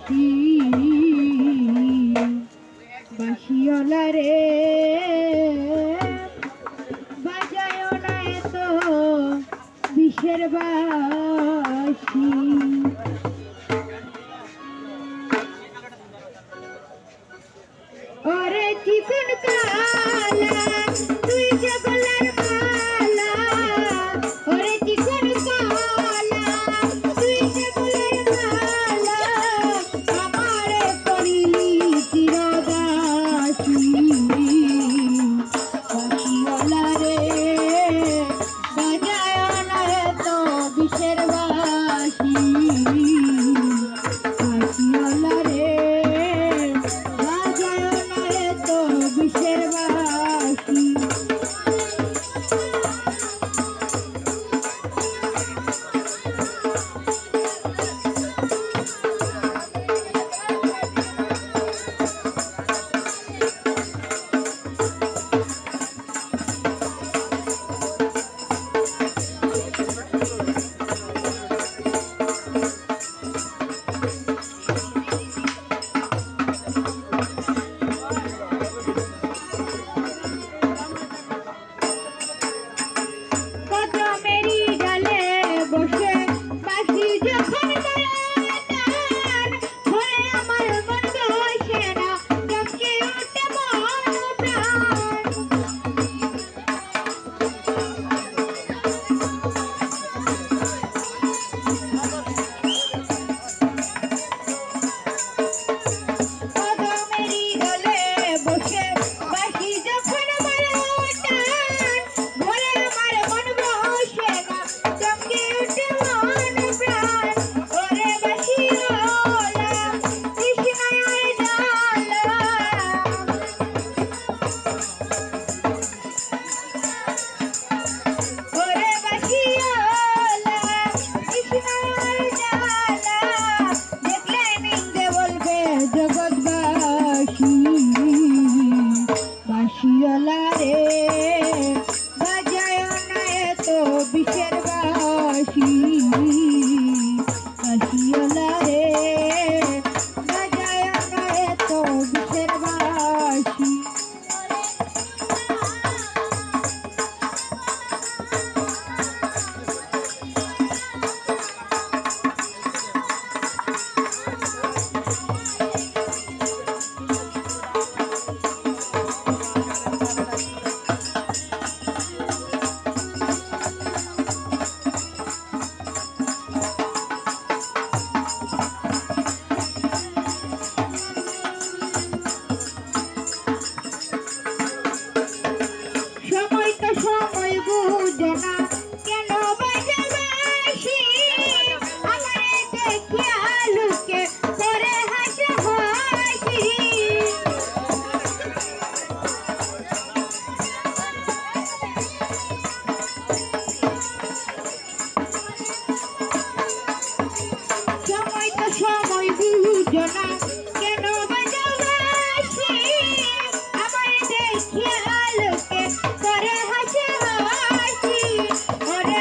বাসি বাসিওলা রে বাজায় না এত বিষের বাসি ওরে চিকন কালা তুই যে গলার মালা ওরে চিকন কালা তুই যে গলার মালা আমারে করিলি চিরদাসী বাসিওলা রে বাজায় না এত বিষের বাসি বাসিওলা রে বাসিওলা রে বাজায় না এত বিষের বাসি বাসিওলা রে বাজায় না এত বিষের বাসি সময় বুঝে না কেন বাজে বাঁশি আমারে দেখিয়া লোকে করে হাসে হাসি সময় বুঝে না কেন বাজে বাঁশি আমারে দেখিয়া লোকে করে হাসি ওরে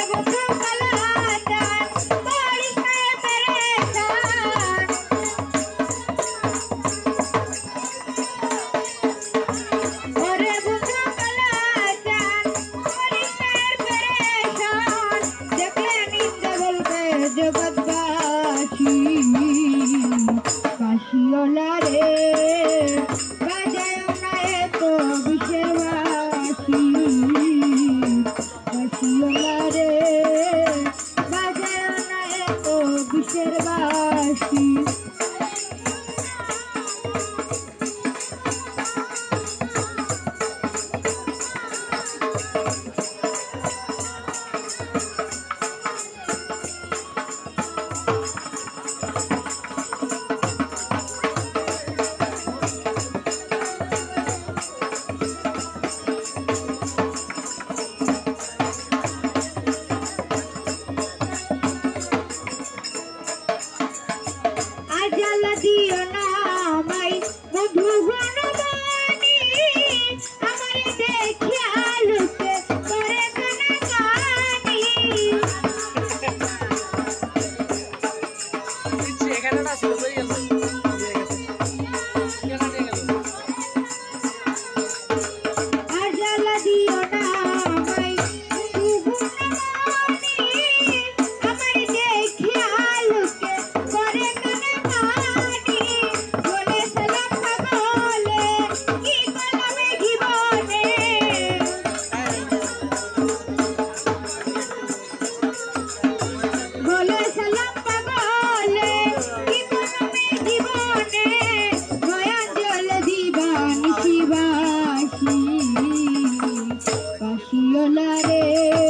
রে